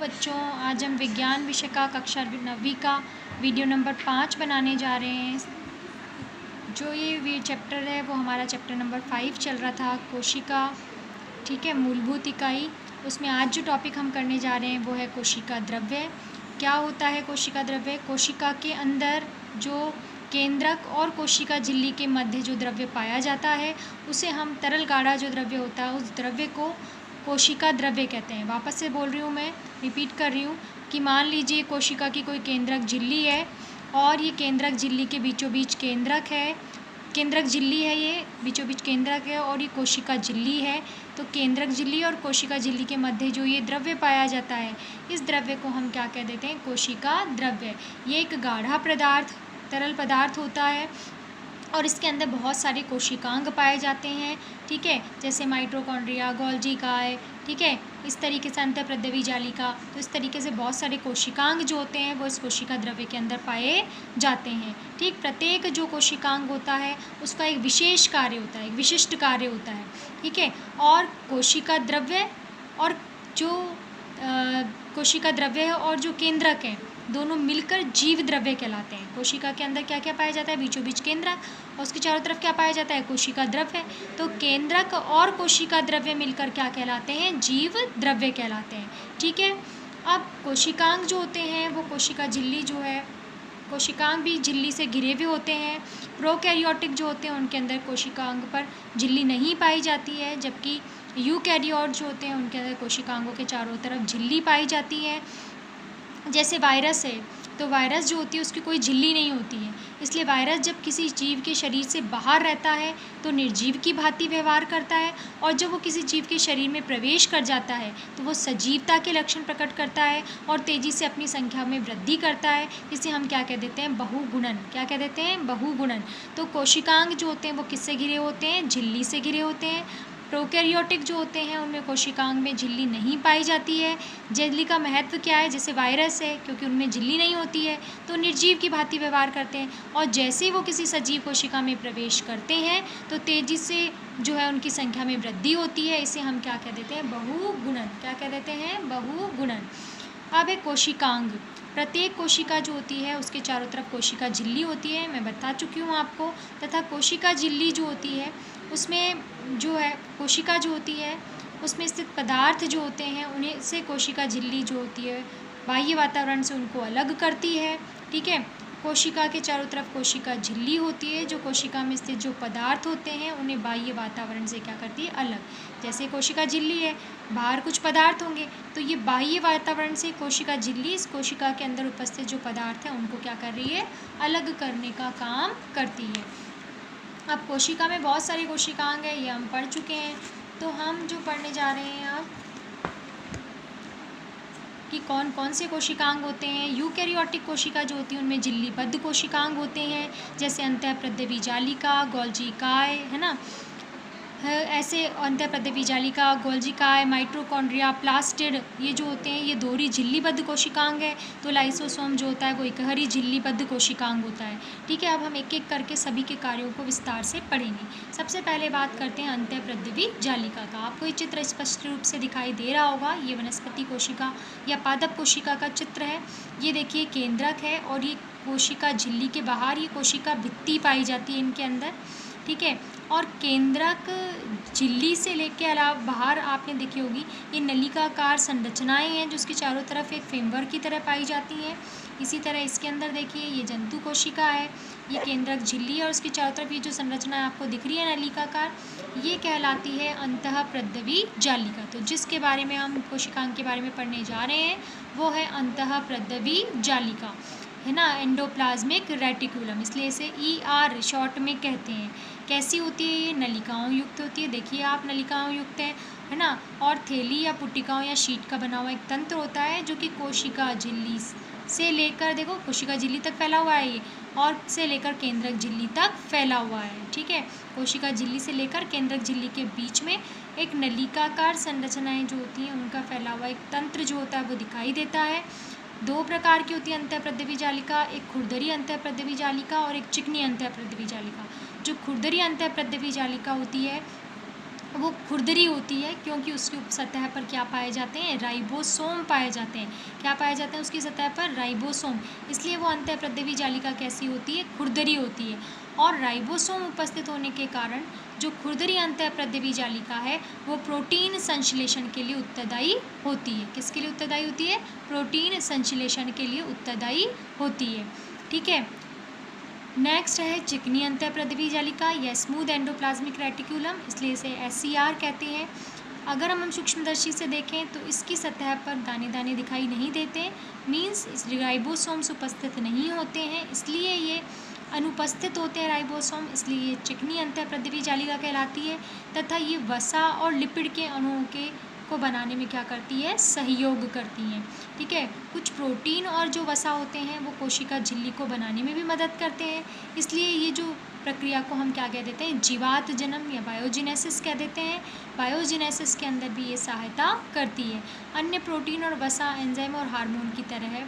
बच्चों, आज हम विज्ञान विषय का कक्षा 9वीं का वीडियो नंबर 5 बनाने जा रहे हैं। जो ये चैप्टर है वो हमारा चैप्टर नंबर 5 चल रहा था, कोशिका। ठीक है, मूलभूत इकाई। उसमें आज जो टॉपिक हम करने जा रहे हैं वो है कोशिका द्रव्य। क्या होता है कोशिका द्रव्य? कोशिका के अंदर जो केंद्रक और कोशिका झिल्ली के मध्य जो द्रव्य पाया जाता है उसे हम तरल गाढ़ा जो द्रव्य होता है उस द्रव्य को कोशिका द्रव्य कहते हैं। वापस से बोल रही हूँ, मैं रिपीट कर रही हूँ कि मान लीजिए कोशिका की कोई केंद्रक झिल्ली है और ये केंद्रक झिल्ली के बीचों बीच केंद्रक है, केंद्रक झिल्ली है, ये बीचों बीच केंद्रक है और ये कोशिका झिल्ली है। तो केंद्रक झिल्ली और कोशिका झिल्ली के मध्य जो ये द्रव्य पाया जाता है इस द्रव्य को हम क्या कह देते हैं? कोशिका द्रव्य। ये एक गाढ़ा पदार्थ, तरल पदार्थ होता है और इसके अंदर बहुत सारे कोशिकांग पाए जाते हैं। ठीक है, जैसे माइटोकॉन्ड्रिया, गोल्जी काय, ठीक है, इस तरीके से अंतःप्रद्रवी जालिका। तो इस तरीके से बहुत सारे कोशिकांग जो होते हैं वो इस कोशिका द्रव्य के अंदर पाए जाते हैं। ठीक, प्रत्येक जो कोशिकांग होता है उसका एक विशेष कार्य होता है, एक विशिष्ट कार्य होता है। ठीक है, और कोशिका द्रव्य और जो कोशिका द्रव्य है और जो केंद्रक है दोनों मिलकर जीव द्रव्य कहलाते हैं। कोशिका के अंदर क्या क्या पाया जाता है? बीचों बीच केंद्रक और उसके चारों तरफ क्या पाया जाता है? कोशिका द्रव्य। तो केंद्रक और कोशिका द्रव्य मिलकर क्या कहलाते हैं? जीव द्रव्य कहलाते हैं। ठीक है, अब कोशिकांग जो होते हैं वो कोशिका झिल्ली जो है, कोशिकांग भी झिल्ली से घिरे हुए होते हैं। प्रोकैरियोटिक जो होते हैं उनके अंदर कोशिकांग पर झिल्ली नहीं पाई जाती है, जबकि यूकैरियोट जो होते हैं उनके अंदर कोशिकांगों के चारों तरफ झिल्ली पाई जाती है। जैसे वायरस है तो वायरस जो होती है उसकी कोई झिल्ली नहीं होती है, इसलिए वायरस जब किसी जीव के शरीर से बाहर रहता है तो निर्जीव की भांति व्यवहार करता है और जब वो किसी जीव के शरीर में प्रवेश कर जाता है तो वो सजीवता के लक्षण प्रकट करता है और तेज़ी से अपनी संख्या में वृद्धि करता है। इसे हम क्या कह देते हैं? बहुगुणन। क्या कह देते हैं? बहुगुणन। तो कोशिकांग जो होते हैं वो किससे घिरे होते हैं? झिल्ली से घिरे होते हैं। प्रोकैरियोटिक जो होते हैं उनमें कोशिकांग में झिल्ली नहीं पाई जाती है। झिल्ली का महत्व क्या है? जैसे वायरस है, क्योंकि उनमें झिल्ली नहीं होती है तो निर्जीव की भांति व्यवहार करते हैं और जैसे ही वो किसी सजीव कोशिका में प्रवेश करते हैं तो तेज़ी से जो है उनकी संख्या में वृद्धि होती है। इसे हम क्या कह देते हैं? बहुगुणन। क्या कह देते हैं? बहुगुणन। अब है कोशिकांग। प्रत्येक कोशिका जो होती है उसके चारों तरफ कोशिका झिल्ली होती है, मैं बता चुकी हूँ आपको। तथा कोशिका झिल्ली जो होती है उसमें जो है कोशिका जो होती है उसमें स्थित पदार्थ जो होते हैं उन्हें से कोशिका झिल्ली जो होती है बाह्य वातावरण से उनको अलग करती है। ठीक है, कोशिका के चारों तरफ कोशिका झिल्ली होती है जो कोशिका में स्थित जो पदार्थ होते हैं उन्हें बाह्य वातावरण से क्या करती है? अलग। जैसे कोशिका झिल्ली है, बाहर कुछ पदार्थ होंगे तो ये बाह्य वातावरण से कोशिका झिल्ली इस कोशिका के अंदर उपस्थित जो पदार्थ हैं उनको क्या कर रही है? अलग करने का काम करती है। अब कोशिका में बहुत सारी कोशिकांग है, ये हम पढ़ चुके हैं। तो हम जो पढ़ने जा रहे हैं अब कि कौन कौन से कोशिकांग होते हैं। यूकैरियोटिक कोशिका जो होती है उनमें झिल्लीबद्ध कोशिकांग होते हैं, जैसे अंतःप्रद्रवी जालिका, गोल्जी काय, है ना। ऐसे अंतःप्रद्रवी जालिका, गोल्जी काय, माइटोकॉन्ड्रिया, प्लास्टिड ये जो होते हैं ये दोहरी झिल्लीबद्ध कोशिकांग है। तो लाइसोसोम जो होता है वो एकहरी झिल्लीबद्ध कोशिकांग होता है। ठीक है, अब हम एक एक करके सभी के कार्यों को विस्तार से पढ़ेंगे। सबसे पहले बात करते हैं अंतःप्रद्रवी जालिका का। आपको ये चित्र स्पष्ट रूप से दिखाई दे रहा होगा, ये वनस्पति कोशिका या पादप कोशिका का चित्र है। ये देखिए केंद्रक है और ये कोशिका झिल्ली के बाहर ये कोशिका भित्ति पाई जाती है इनके अंदर। ठीक है, और केंद्रक झिल्ली से लेके अलावा बाहर आपने देखी होगी ये नलिकाकार संरचनाएं हैं जो उसके चारों तरफ एक फ्रेमवर्क की तरह पाई जाती हैं। इसी तरह इसके अंदर देखिए ये जंतु कोशिका है, ये केंद्रक झिल्ली है और उसके चारों तरफ ये जो संरचना आपको दिख रही है नलिकाकार, ये कहलाती है अंतःप्रद्रवी जालिका। तो जिसके बारे में हम कोशिकांग के बारे में पढ़ने जा रहे हैं वो है अंतःप्रद्रवी जालिका, है ना, एंडोप्लाज्मिक रेटिकुलम, इसलिए इसे ER शॉर्ट में कहते हैं। कैसी होती है? ये नलिकाओं युक्त होती है। देखिए आप नलिकाओं युक्त है ना, और थैली या पुट्टिकाओं या शीट का बना हुआ एक तंत्र होता है जो कि कोशिका झिल्ली से लेकर, देखो कोशिका झिल्ली तक फैला हुआ है ये, और से लेकर केंद्रक झिल्ली तक फैला हुआ है। ठीक है, कोशिका झिल्ली से लेकर केंद्रक झिल्ली के बीच में एक नलिकाकार संरचनाएं जो होती हैं उनका फैला हुआ एक तंत्र जो होता है वो दिखाई देता है। दो प्रकार की होती है अंतःप्रद्रवी जालिका, एक खुरदरी अंतःप्रद्रवी जालिका और एक चिकनी अंतःप्रद्रवी जालिका। जो खुरदरी अंतःप्रद्रवी जालिका होती है वो खुरदरी होती है, क्योंकि उसकी सतह पर क्या पाए जाते हैं, राइबोसोम पाए जाते हैं। क्या पाए जाते हैं उसकी सतह पर, राइबोसोम। इसलिए वो अंतःप्रद्रवी जालिका कैसी होती है, खुरदरी होती है। और राइबोसोम उपस्थित होने के कारण जो खुरदरी अंतःप्रद्रवी जालिका है वो प्रोटीन संश्लेषण के लिए उत्तरदायी होती है। किसके लिए उत्तरदायी होती है, प्रोटीन संश्लेषण के लिए उत्तरदायी होती है। ठीक है, नेक्स्ट है चिकनी अंतःप्रद्रवी जालिका या स्मूथ एंडोप्लाज्मिक रेटिकुलम, इसलिए इसे SCR कहते हैं। अगर हम सूक्ष्मदर्शी से देखें तो इसकी सतह पर दाने दाने दिखाई नहीं देते, मीन्स राइबोसोम्स उपस्थित नहीं होते हैं, इसलिए ये अनुपस्थित होते हैं राइबोसोम, इसलिए ये चिकनी अंतःप्रद्रवी जालिका कहलाती है। तथा ये वसा और लिपिड के अणुओं के को बनाने में क्या करती है, सहयोग करती हैं। ठीक है, कुछ प्रोटीन और जो वसा होते हैं वो कोशिका झिल्ली को बनाने में भी मदद करते हैं, इसलिए ये जो प्रक्रिया को हम क्या कह देते हैं, जीवात जन्म या बायोजिनेसिस कह देते हैं। बायोजिनेसिस के अंदर भी ये सहायता करती है। अन्य प्रोटीन और वसा एंजाइम और हार्मोन की तरह है।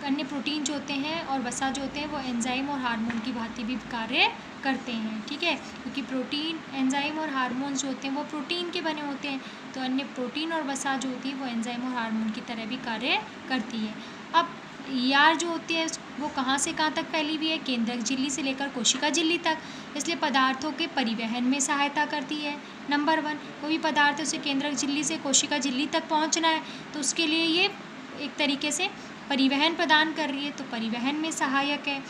अन्य प्रोटीन जो होते हैं और वसा जो होते हैं वो एंजाइम और हार्मोन की भांति भी कार्य करते हैं। ठीक है, क्योंकि प्रोटीन, एंजाइम और हार्मोन जो होते हैं वो प्रोटीन के बने होते हैं, तो अन्य प्रोटीन और वसा जो होती है वो एंजाइम और हार्मोन की तरह भी कार्य करती है। अब ER जो होती है वो कहाँ से कहाँ तक फैली हुई है, केंद्रक झिल्ली से लेकर कोशिका झिल्ली तक, इसलिए पदार्थों के परिवहन में सहायता करती है। नंबर 1, कोई पदार्थ उसे केंद्रक झिल्ली से कोशिका झिल्ली तक पहुँचना है तो उसके लिए ये एक तरीके से परिवहन प्रदान कर रही है, तो परिवहन में सहायक है।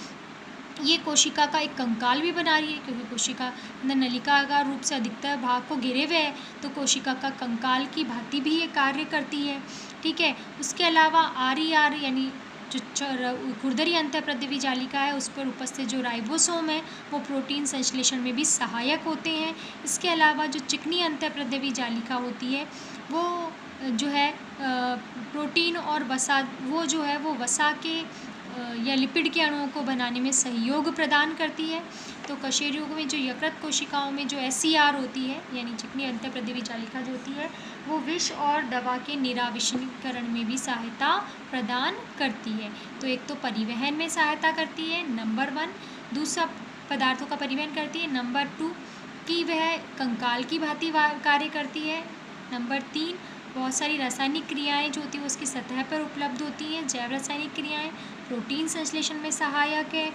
ये कोशिका का एक कंकाल भी बना रही है, क्योंकि कोशिका अंदर नलिकाकार रूप से अधिकतर भाग को घेरे हुए है, तो कोशिका का कंकाल की भांति भी ये कार्य करती है। ठीक है, उसके अलावा RER यानी जो खुरदरी अंतःप्रद्रवी जालिका है उस पर उपस्थित जो राइबोसोम है वो प्रोटीन संश्लेषण में भी सहायक होते हैं। इसके अलावा जो चिकनी अंतःप्रद्रवी जालिका होती है वो जो है प्रोटीन और वसा, वो जो है वो वसा के या लिपिड के अणुओं को बनाने में सहयोग प्रदान करती है। तो कशेर युग में जो यकृत कोशिकाओं में जो SCR होती है यानी चिकनी अंतःप्रद्रवी जालिका जो होती है वो विष और दवा के निराविषीकरण में भी सहायता प्रदान करती है। तो एक तो परिवहन में सहायता करती है, नंबर 1, दूसरा पदार्थों का परिवहन करती है, नंबर 2 कि वह कंकाल की भांति कार्य करती है, नंबर 3 बहुत सारी रासायनिक क्रियाएं जो होती हैं उसकी सतह पर उपलब्ध होती हैं, जैव रासायनिक क्रियाएं, प्रोटीन संश्लेषण में सहायक है,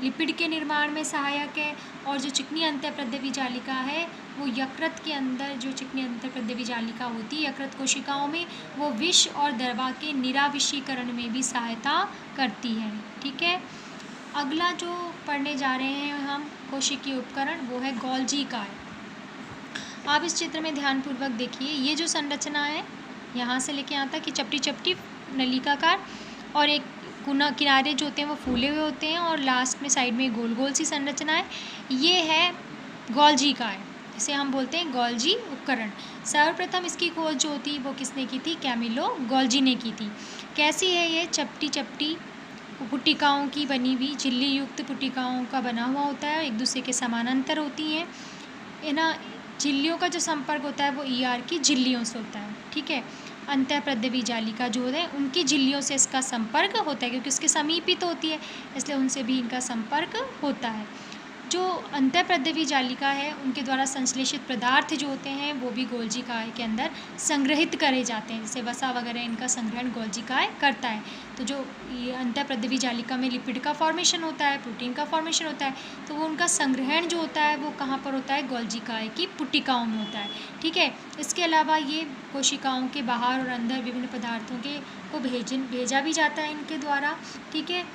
लिपिड के निर्माण में सहायक है, और जो चिकनी अंतःप्रद्रवी जालिका है वो यकृत के अंदर, जो चिकनी अंतःप्रद्रवी जालिका होती है यकृत कोशिकाओं में, वो विष और दवा के निराविषीकरण में भी सहायता करती है। ठीक है, अगला जो पढ़ने जा रहे हैं हम कोशिकीय उपकरण वो है गोल्जी का है। आप इस चित्र में ध्यानपूर्वक देखिए, ये जो संरचना है यहाँ से लेके यहाँ तक कि चपटी चपटी नलिकाकार, और एक किनारे जो होते हैं वो फूले हुए होते हैं, और लास्ट में साइड में गोल गोल सी संरचना है, ये है गोल्जी का है, इसे हम बोलते हैं गोल्जी उपकरण। सर्वप्रथम इसकी खोज जो होती वो किसने की थी, कैमिलो गोल्जी ने की थी। कैसी है ये, चपटी चपटी पुटिकाओं की बनी हुई, झिल्ली युक्त पुटिकाओं का बना हुआ होता है, एक दूसरे के समानांतर होती हैं। इन्हें झिल्लियों का जो संपर्क होता है वो ER की झिल्लियों से होता है। ठीक है, अंतःप्रद्रवी जालिका जो है उनकी झिल्लियों से इसका संपर्क होता है, क्योंकि उसके समीपित होती है इसलिए उनसे भी इनका संपर्क होता है। जो अंतःप्रद्रवी जालिका है उनके द्वारा संश्लेषित पदार्थ जो होते हैं वो भी गोल्जी काय के अंदर संग्रहित करे जाते हैं, जैसे वसा वगैरह इनका संग्रहण गोल्जी काय करता है। तो जो ये अंतःप्रद्रवी जालिका में लिपिड का फॉर्मेशन होता है, प्रोटीन का फॉर्मेशन होता है, तो वो उनका संग्रहण जो होता है वो कहाँ पर होता है, गोल्जी काय की पुटिकाओं में होता है। ठीक है, इसके अलावा ये कोशिकाओं के बाहर और अंदर विभिन्न पदार्थों के को भेजा भी जाता है इनके द्वारा। ठीक है,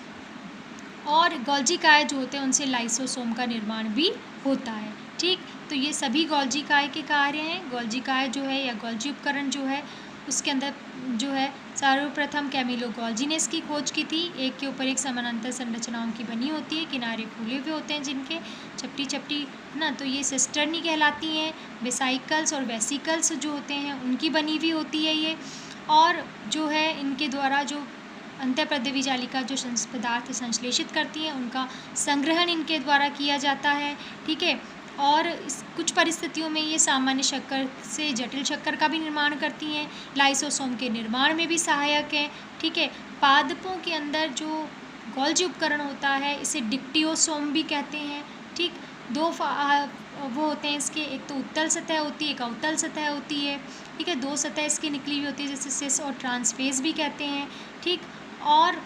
और गोल्जी काय जो होते हैं उनसे लाइसोसोम का निर्माण भी होता है। ठीक, तो ये सभी गोल्जी काय के कार्य हैं। गोल्जी काय जो है या गोल्जी उपकरण जो है उसके अंदर जो है सर्वप्रथम कैमिलो गोल्जी ने इसकी खोज की थी। एक के ऊपर एक समानांतर संरचनाओं की बनी होती है, किनारे फूले हुए होते हैं जिनके चपटी चपटी ना, तो ये सिस्टर्नी कहलाती हैं। वेसाइकल्स और वेसिकल्स जो होते हैं उनकी बनी हुई होती है ये, और जो है इनके द्वारा जो अंतःप्रद्रवी जालिका जो पदार्थ संश्लेषित करती हैं उनका संग्रहण इनके द्वारा किया जाता है। ठीक है, और कुछ परिस्थितियों में ये सामान्य शक्कर से जटिल शक्कर का भी निर्माण करती हैं, लाइसोसोम के निर्माण में भी सहायक है। ठीक है, पादपों के अंदर जो गोल्जी उपकरण होता है इसे डिक्टियोसोम भी कहते हैं। ठीक, दो वो होते हैं इसके, एक तो उत्तल सतह होती है, एक अवतल सतह होती है, ठीक है। 2 सतह इसकी निकली हुई होती है, जैसे सिस और ट्रांसफेज भी कहते हैं, ठीक। और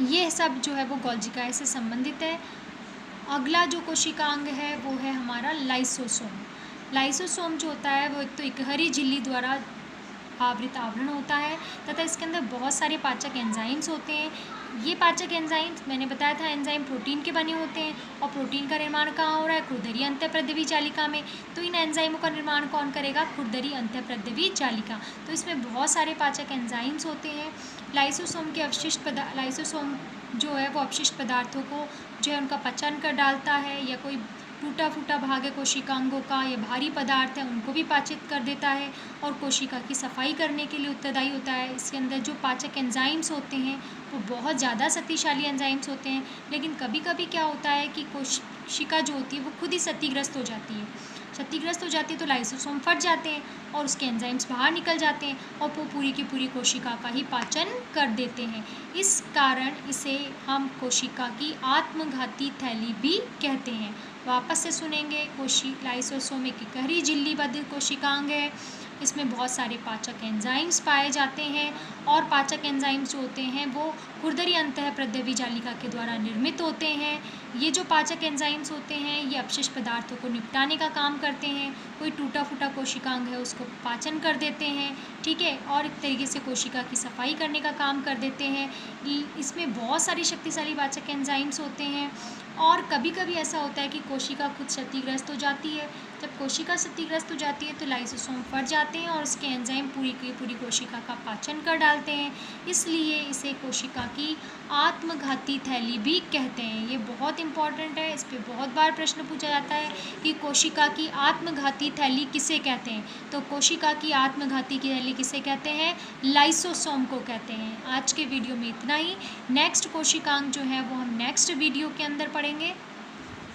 ये सब जो है वो गोल्जिकाए से संबंधित है। अगला जो कोशिकांग है वो है हमारा लाइसोसोम। लाइसोसोम जो होता है वो एक तो इकहरी झिल्ली द्वारा आवृत आवरण होता है तथा इसके अंदर बहुत सारे पाचक एंजाइम्स होते हैं। ये पाचक एंजाइम्स मैंने बताया था एंजाइम प्रोटीन के बने होते हैं, और प्रोटीन का निर्माण कहाँ हो रहा है? खुरदरी अंतःप्रद्रवी जालिका में। तो इन एंजाइमों का निर्माण कौन करेगा? खुरदरी अंतःप्रद्रवी जालिका। तो इसमें बहुत सारे पाचक एंजाइम्स होते हैं। लाइसोसोम के लाइसोसोम जो है वो अपशिष्ट पदार्थों को जो है उनका पचन कर डालता है, या कोई टूटा फूटा भाग है कोशिकांगों का या भारी पदार्थ है उनको भी पाचित कर देता है, और कोशिका की सफाई करने के लिए उत्तरदायी होता है। इसके अंदर जो पाचक एंजाइम्स होते हैं वो बहुत ज़्यादा शक्तिशाली एंजाइम्स होते हैं, लेकिन कभी कभी क्या होता है कि कोशिका जो होती है वो खुद ही क्षतिग्रस्त हो जाती है। क्षतिग्रस्त हो जाती है तो लाइसोसोम फट जाते हैं और उसके एंजाइम्स बाहर निकल जाते हैं और वो पूरी की पूरी कोशिका का ही पाचन कर देते हैं। इस कारण इसे हम कोशिका की आत्मघाती थैली भी कहते हैं। वापस से सुनेंगे, लाइसोसोम एक इकहरी झिल्लीबद्ध कोशिकांग है। इसमें बहुत सारे पाचक एंजाइम्स पाए जाते हैं, और पाचक एंजाइम्स जो होते हैं वो खुरदरी अंतःप्रद्रवी जालिका के द्वारा निर्मित होते हैं। ये जो पाचक एंजाइम्स होते हैं ये अपशिष्ट पदार्थों को निपटाने का काम करते हैं। कोई टूटा फूटा कोशिकांग है उसको पाचन कर देते हैं, ठीक है, और एक तरीके से कोशिका की सफाई करने का काम कर देते हैं। इसमें बहुत सारी शक्तिशाली पाचक एंजाइम्स होते हैं, और कभी कभी ऐसा होता है कि कोशिका खुद क्षतिग्रस्त हो जाती है। जब कोशिका क्षतिग्रस्त हो जाती है तो लाइसोसोम फट जाते हैं और उसके एंजाइम पूरी की पूरी कोशिका का पाचन कर डालते हैं। इसलिए इसे कोशिका की आत्मघाती थैली भी कहते हैं। ये बहुत इंपॉर्टेंट है, इस पर बहुत बार प्रश्न पूछा जाता है कि कोशिका की आत्मघाती थैली किसे कहते हैं। तो कोशिका की आत्मघाती की थैली किसे कहते हैं? लाइसोसोम को कहते हैं। आज के वीडियो में इतना ही। नेक्स्ट कोशिकांग जो है वो हम नेक्स्ट वीडियो के अंदर पढ़ेंगे।